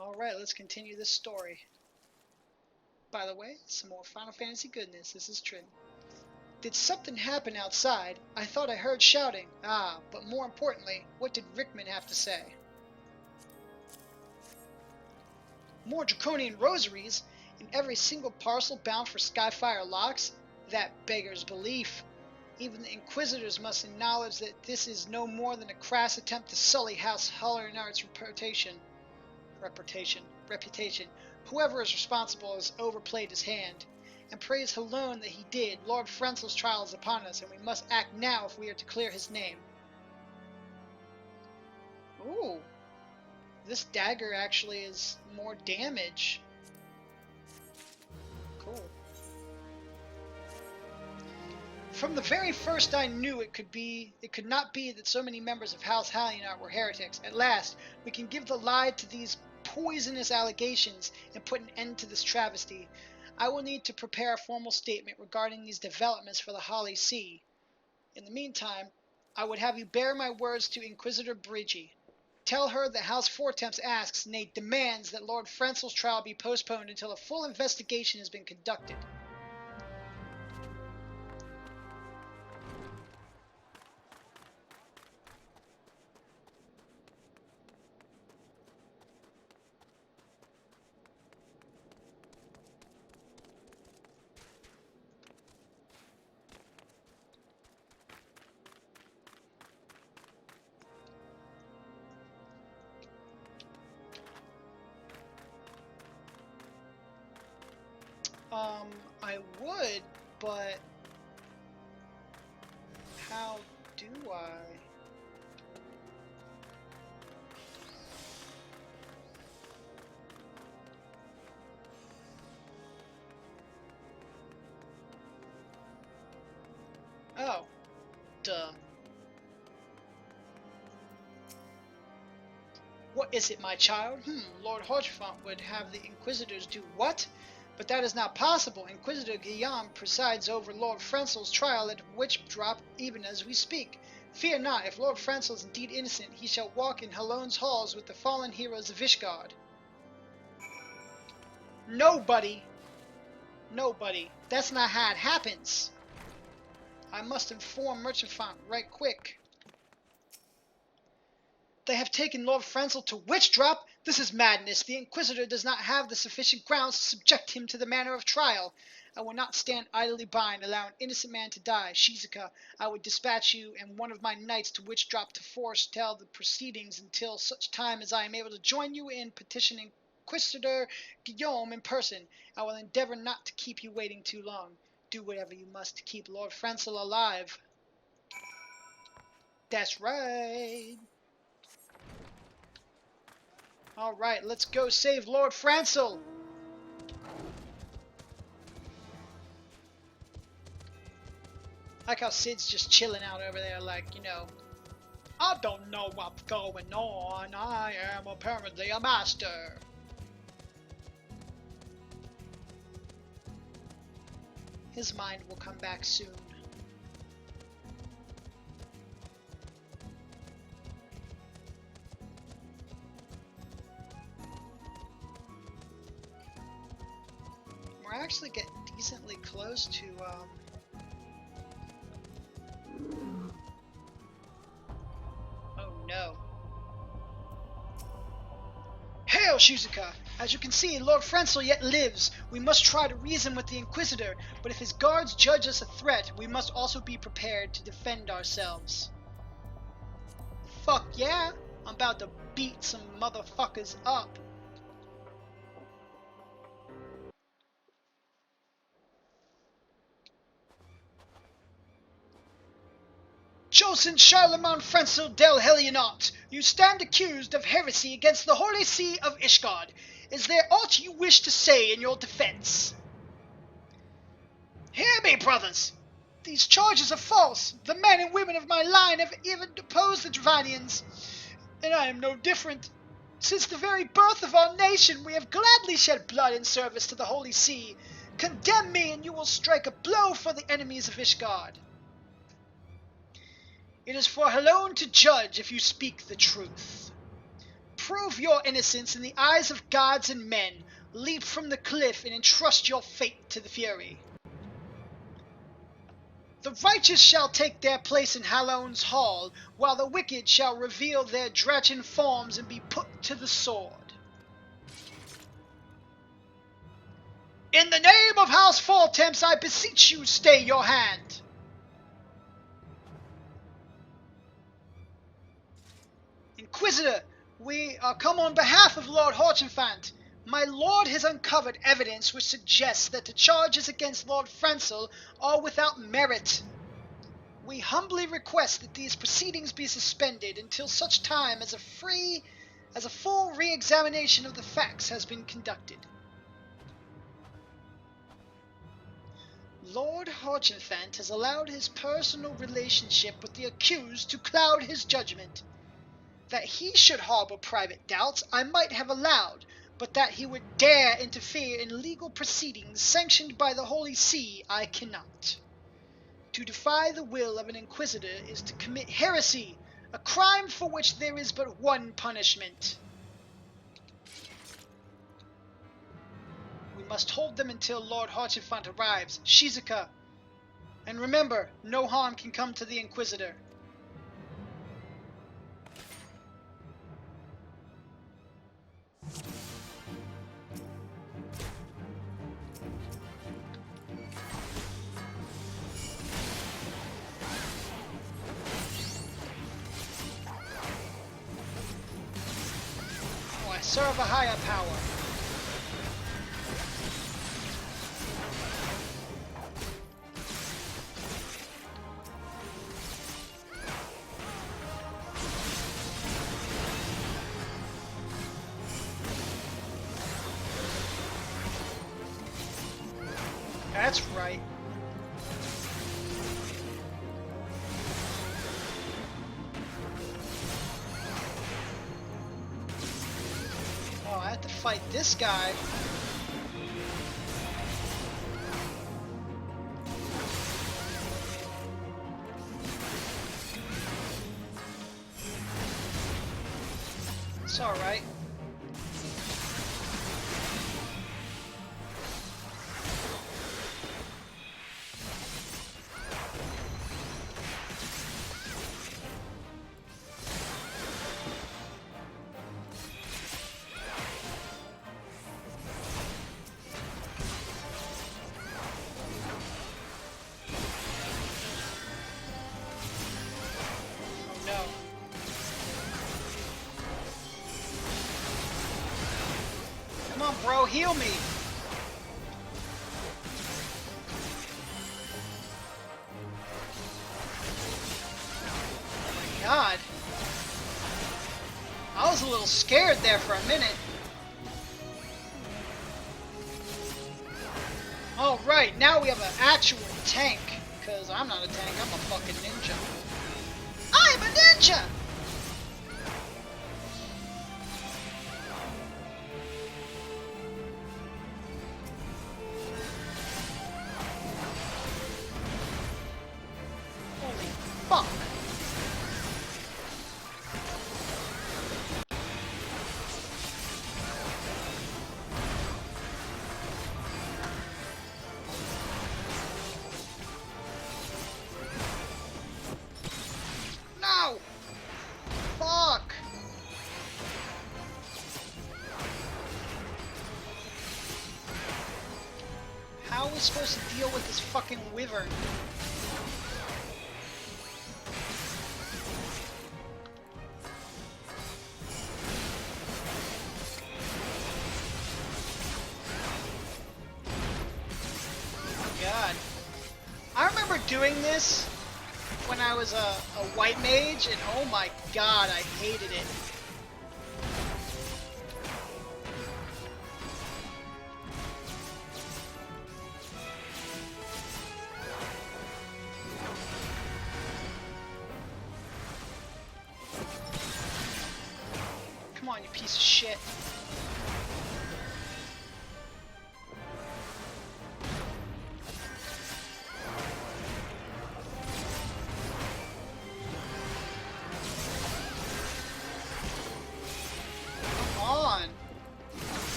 Alright, let's continue this story. By the way, some more Final Fantasy goodness. This is Trin. Did something happen outside? I thought I heard shouting. Ah, but more importantly, what did Rickman have to say? More draconian rosaries? In every single parcel bound for Skyfire locks? That beggars belief. Even the Inquisitors must acknowledge that this is no more than a crass attempt to sully House Hallinar's reputation. Whoever is responsible has overplayed his hand. And praise Halone that he did. Lord Frenzel's trial is upon us, and we must act now if we are to clear his name. Ooh. This dagger actually is more damage. Cool. From the very first I knew it could not be that so many members of House Hallinar were heretics. At last, we can give the lie to these poisonous allegations and put an end to this travesty. I will need to prepare a formal statement regarding these developments for the Holy See. In the meantime, I would have you bear my words to Inquisitor Bridgie. Tell her that House Fortemps asks, nay demands, that Lord Frenzel's trial be postponed until a full investigation has been conducted. I would, but how do I? Oh, duh. What is it, my child? Lord Horchefont would have the Inquisitors do what? But that is not possible. Inquisitor Guillaume presides over Lord Frenzel's trial at Witch Drop even as we speak. Fear not, if Lord Frenzel is indeed innocent, he shall walk in Halone's halls with the fallen heroes of Ishgard. Nobody. That's not how it happens. I must inform Merchantfont right quick. They have taken Lord Frenzel to Witch Drop? This is madness. The Inquisitor does not have the sufficient grounds to subject him to the manner of trial. I will not stand idly by and allow an innocent man to die. Shizuka, I would dispatch you and one of my knights to Witch Drop to foretell the proceedings until such time as I am able to join you in petitioning Inquisitor Guillaume in person. I will endeavor not to keep you waiting too long. Do whatever you must to keep Lord Frenzel alive. That's right. Alright, let's go save Lord Frenzel! I like how Sid's just chilling out over there like, you know, I don't know what's going on, I am apparently a master. His mind will come back soon. We're actually getting decently close to, oh no. Hail, Shizuka! As you can see, Lord Frenzel yet lives. We must try to reason with the Inquisitor, but if his guards judge us a threat, we must also be prepared to defend ourselves. Fuck yeah! I'm about to beat some motherfuckers up. Chosen Charlemagne Frenzel del Helionot, you stand accused of heresy against the Holy See of Ishgard. Is there aught you wish to say in your defense? Hear me, brothers! These charges are false. The men and women of my line have even deposed the Dravanians, and I am no different. Since the very birth of our nation, we have gladly shed blood in service to the Holy See. Condemn me, and you will strike a blow for the enemies of Ishgard. It is for Halone to judge if you speak the truth. prove your innocence in the eyes of gods and men, leap from the cliff and entrust your fate to the Fury. The righteous shall take their place in Hallow's hall, while the wicked shall reveal their Drachen forms and be put to the sword. In the name of House Fourtemps, I beseech you, stay your hand. Inquisitor, we are come on behalf of Lord Horchenfant. My lord has uncovered evidence which suggests that the charges against Lord Francel are without merit. We humbly request that these proceedings be suspended until such time as a full re-examination of the facts has been conducted. Lord Horchenfant has allowed his personal relationship with the accused to cloud his judgment. That he should harbor private doubts I might have allowed, but that he would dare interfere in legal proceedings sanctioned by the Holy See I cannot. To defy the will of an inquisitor is to commit heresy, a crime for which there is but one punishment. We must hold them until Lord Horchenfant arrives, Shizuka. And remember, no harm can come to the Inquisitor. Oh, I serve a higher power. That's right. Oh, I have to fight this guy. It's alright. Come on, bro, heal me! Oh my god. I was a little scared there for a minute. Alright, now we have an actual tank. Because I'm not a tank, I'm a fucking ninja. I'm a ninja! Fuck. No! Fuck! How are we supposed to deal with this fucking wyvern? God. I remember doing this when I was a white mage, and oh my god, I hated it. Come on, you piece of shit.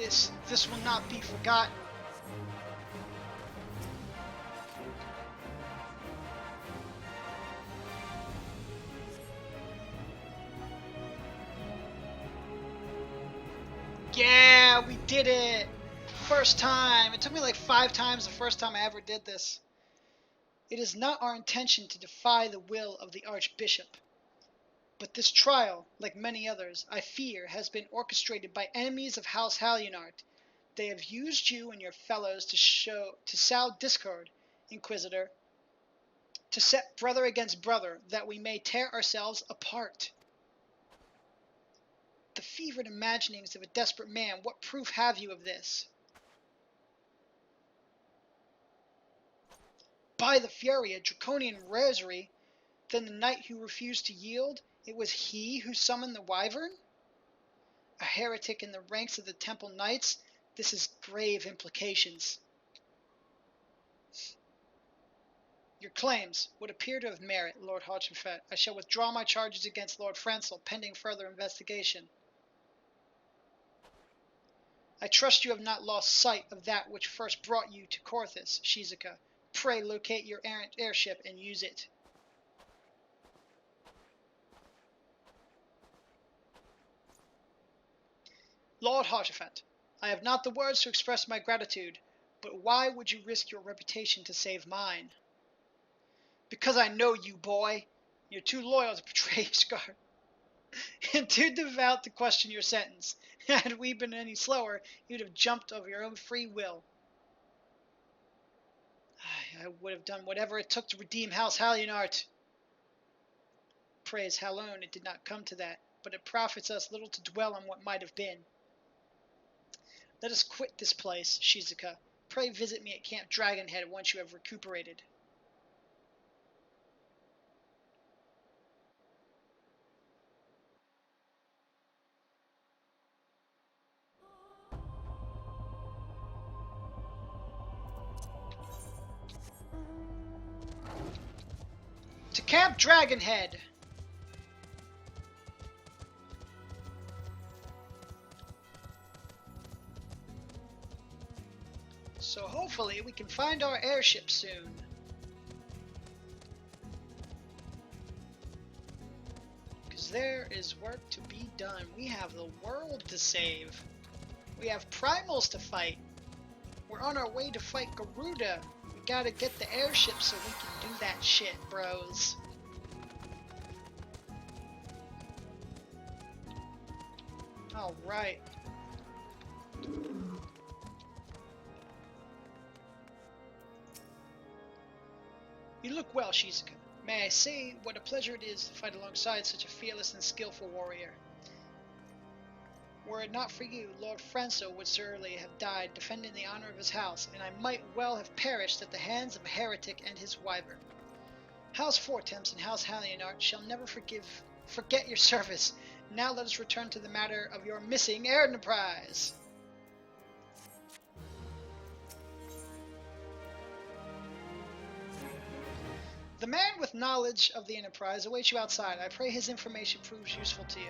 this. This will not be forgotten. Yeah, we did it! First time! It took me like 5 times the first time I ever did this. It is not our intention to defy the will of the Archbishop. But this trial, like many others, I fear, has been orchestrated by enemies of House Halyunart. They have used you and your fellows to sow discord, Inquisitor, to set brother against brother, that we may tear ourselves apart. The fevered imaginings of a desperate man, what proof have you of this? By the fury, a draconian rosary, then the knight who refused to yield, it was he who summoned the wyvern? A heretic in the ranks of the Temple Knights? This is grave implications. Your claims would appear to have merit, Lord Hawchinfett. I shall withdraw my charges against Lord Francel, pending further investigation. I trust you have not lost sight of that which first brought you to Korthus, Shizuka. Pray locate your errant airship and use it. Lord Hawchinfett, I have not the words to express my gratitude, but why would you risk your reputation to save mine? Because I know you, boy. You're too loyal to betray your scar, and too devout to question your sentence. Had we been any slower, you'd have jumped of your own free will. I would have done whatever it took to redeem House Halyunart. Praise Halone, it did not come to that, but it profits us little to dwell on what might have been. Let us quit this place, Shizuka. Pray visit me at Camp Dragonhead once you have recuperated. To Camp Dragonhead! So hopefully we can find our airship soon. Because there is work to be done. We have the world to save. We have primals to fight. We're on our way to fight Garuda. We gotta get the airship so we can do that shit, bros. Alright. You look well, Shizuka. May I say what a pleasure it is to fight alongside such a fearless and skillful warrior. Were it not for you, Lord Francel would certainly have died defending the honor of his house, and I might well have perished at the hands of a heretic and his wyvern. House Fortemps and House Halyunart shall never forget your service. Now let us return to the matter of your missing enterprise. The man with knowledge of the enterprise awaits you outside. I pray his information proves useful to you.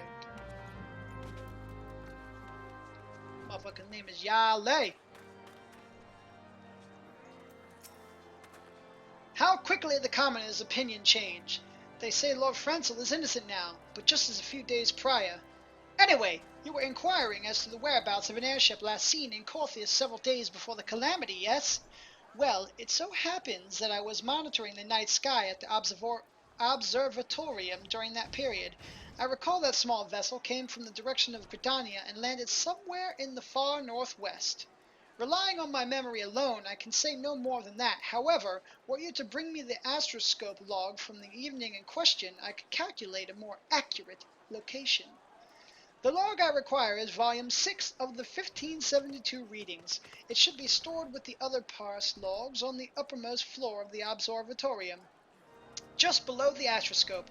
Motherfucker's name is Yale. How quickly the commoners' opinion change. They say Lord Francel is innocent now, but just as a few days prior. Anyway, you were inquiring as to the whereabouts of an airship last seen in Korthus several days before the calamity, yes? Well, it so happens that I was monitoring the night sky at the observatorium during that period. I recall that small vessel came from the direction of Britannia and landed somewhere in the far northwest. Relying on my memory alone, I can say no more than that. However, were you to bring me the astroscope log from the evening in question, I could calculate a more accurate location. The log I require is volume 6 of the 1572 readings. It should be stored with the other past logs on the uppermost floor of the observatorium, just below the astroscope.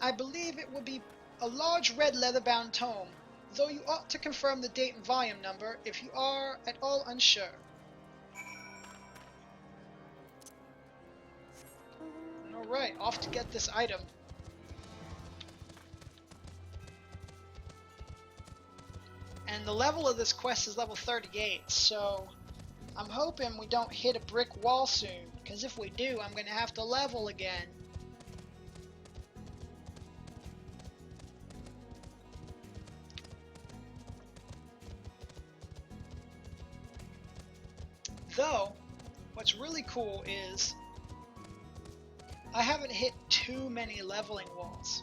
I believe it will be a large red leather-bound tome, though you ought to confirm the date and volume number if you are at all unsure. Alright, off to get this item. And the level of this quest is level 38, so I'm hoping we don't hit a brick wall soon, because if we do, I'm going to have to level again. Though, what's really cool is I haven't hit too many leveling walls,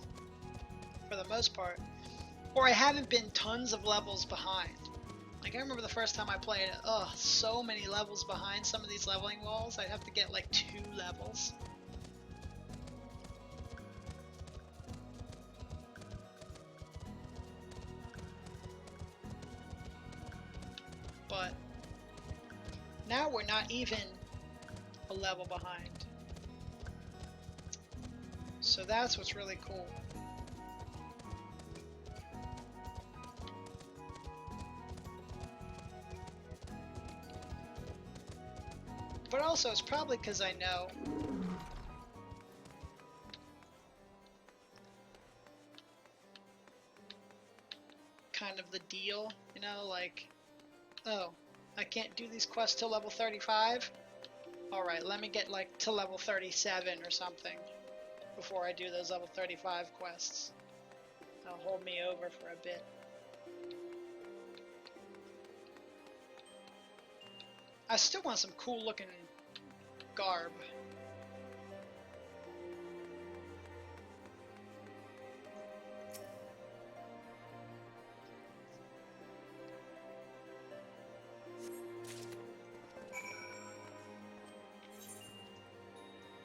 for the most part. Or I haven't been tons of levels behind. Like, I remember the first time I played it, so many levels behind some of these leveling walls. I'd have to get like 2 levels. But now we're not even a level behind. So that's what's really cool. But also, it's probably because I know kind of the deal, you know, like, oh, I can't do these quests till level 35? Alright, let me get like to level 37 or something before I do those level 35 quests. That'll hold me over for a bit. I still want some cool looking garb.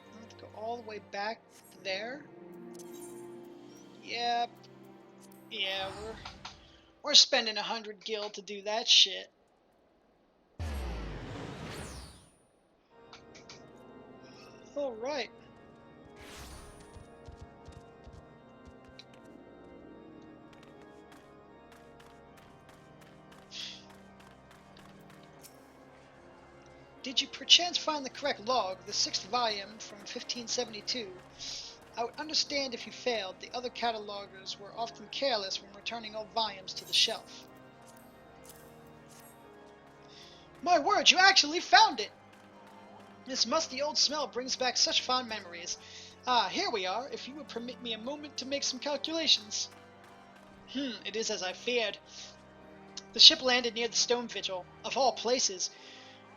I have to go all the way back there. Yep. Yeah, we're spending 100 gil to do that shit. All right. Did you perchance find the correct log, the 6th volume from 1572? I would understand if you failed. The other catalogers were often careless when returning old volumes to the shelf. My word, you actually found it! This musty old smell brings back such fond memories. Ah, here we are, if you would permit me a moment to make some calculations. It is as I feared. The ship landed near the Stone Vigil, of all places,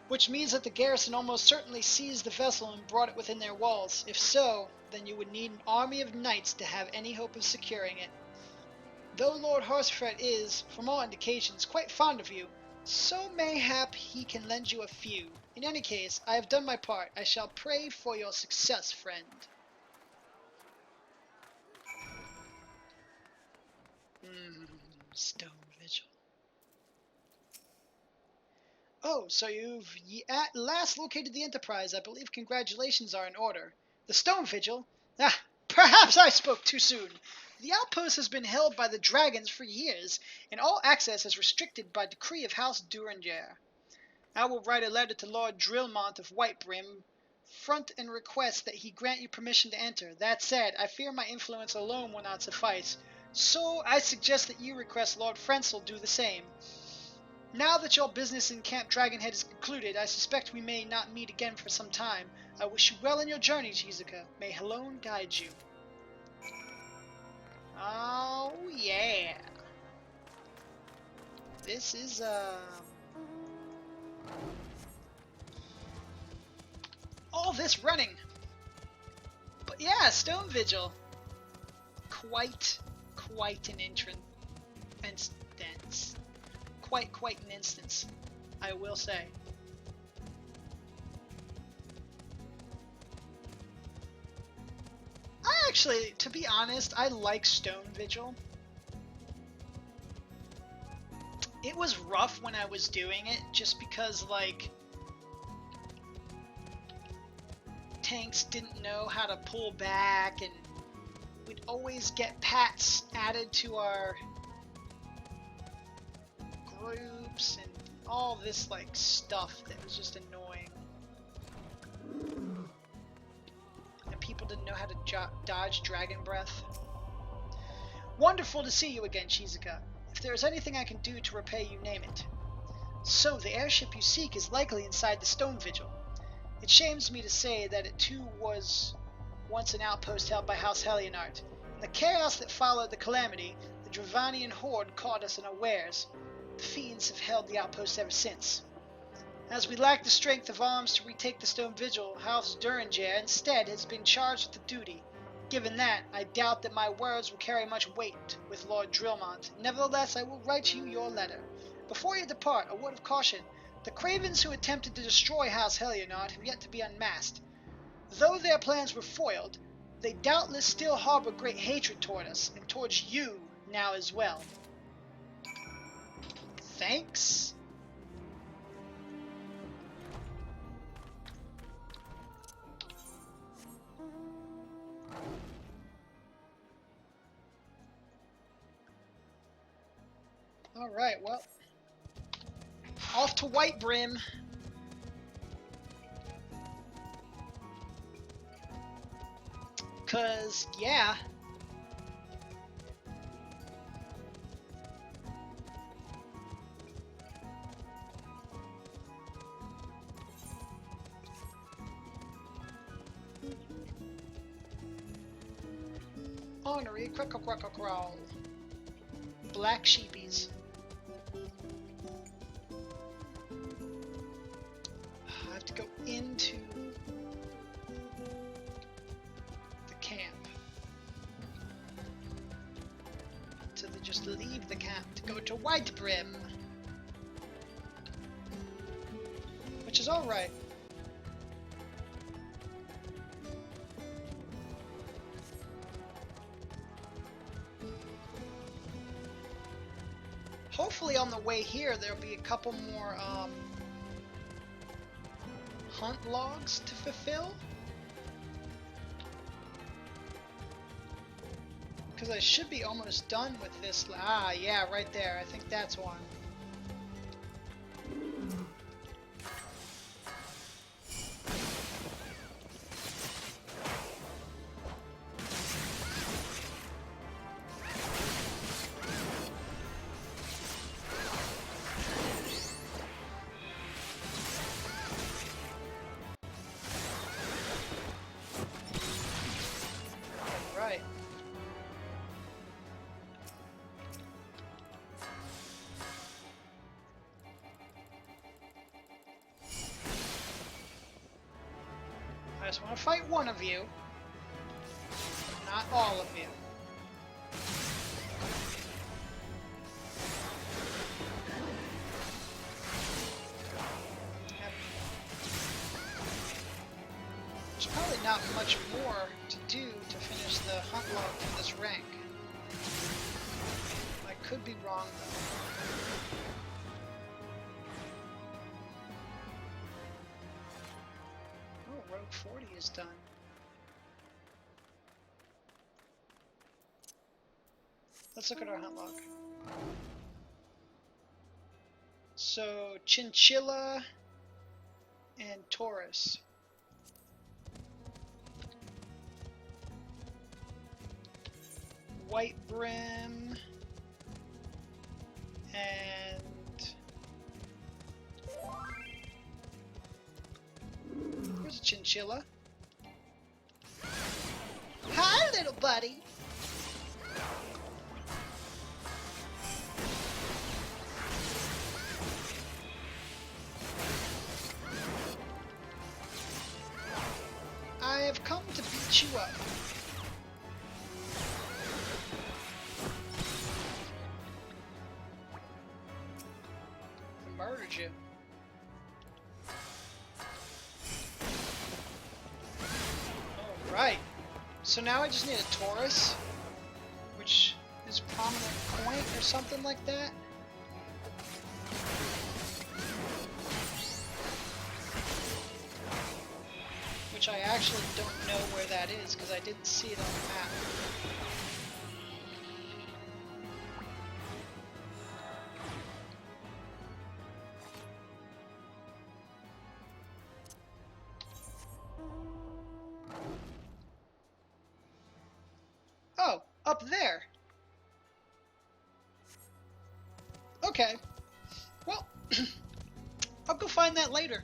which means that the garrison almost certainly seized the vessel and brought it within their walls. If so, then you would need an army of knights to have any hope of securing it. Though Lord Horsefret is, from all indications, quite fond of you, so mayhap he can lend you a few. In any case, I have done my part. I shall pray for your success, friend. Stone Vigil. Oh, so you've at last located the Enterprise. I believe congratulations are in order. The Stone Vigil? Ah, perhaps I spoke too soon. The outpost has been held by the dragons for years, and all access is restricted by decree of House Duringer. I will write a letter to Lord Drillmont of Whitebrim, front and request that he grant you permission to enter. That said, I fear my influence alone will not suffice, so I suggest that you request Lord Frenzel do the same. Now that your business in Camp Dragonhead is concluded, I suspect we may not meet again for some time. I wish you well in your journey, Shizuka. May Helone guide you. Oh, yeah. This is, all this running. But yeah, Stone Vigil. Quite an instance. Quite an instance, I will say. I actually, to be honest, I like Stone Vigil. It was rough when I was doing it, just because, like, tanks didn't know how to pull back, and we'd always get pats added to our groups, and all this, like, stuff that was just annoying. And people didn't know how to dodge Dragon Breath. Wonderful to see you again, Shizuka. If there is anything I can do to repay you, name it. So, the airship you seek is likely inside the Stone Vigil. It shames me to say that it too was once an outpost held by House Helionart. In the chaos that followed the calamity, the Dravanian horde caught us unawares. The fiends have held the outpost ever since. As we lack the strength of arms to retake the Stone Vigil, House Duringer instead has been charged with the duty. Given that, I doubt that my words will carry much weight with Lord Drillmont. Nevertheless, I will write you your letter. Before you depart, a word of caution. The cravens who attempted to destroy House Helionart have yet to be unmasked. Though their plans were foiled, they doubtless still harbor great hatred toward us, and towards you now as well. Thanks? Alright, well, off to White Brim. Cause, yeah. Ornery, crawl. Black sheepies. I have to go into the camp. So they just leave the camp to go to White Brim. Which is alright. Hopefully on the way here there'll be a couple more hunt logs to fulfill. Because I should be almost done with this. Ah, yeah, right there. I think that's one. Right. I just want to fight one of you, not all of you. There's probably not much more to do to finish the hunt log for this rank. I could be wrong though. Oh, Rogue 40 is done. Let's look at our hunt log. So, Chinchilla and Taurus. White Brim and where's a Chinchilla? Hi, little buddy. I have come to beat you up. Murdered you. Alright. So now I just need a Taurus, which is prominent point or something like that. Which I actually don't know where that is because I didn't see it on the map. Oh, up there. Okay. Well, I'll go find that later.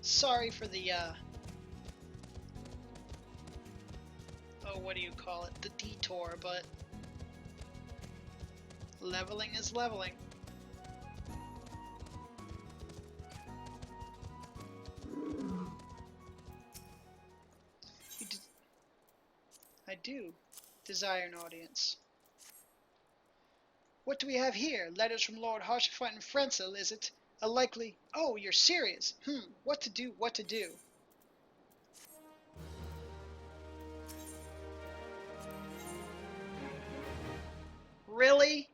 Sorry for the, oh, what do you call it? The detour, but leveling is leveling. I do desire an audience. What do we have here? Letters from Lord Harshafight and Frenzel, is it? A likely... Oh, you're serious. What to do, what to do. Really?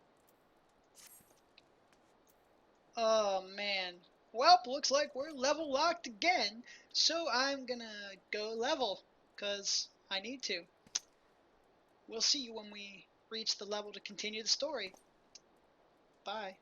Oh, man. Well, looks like we're level locked again, so I'm gonna go level, because I need to. We'll see you when we reach the level to continue the story. Bye.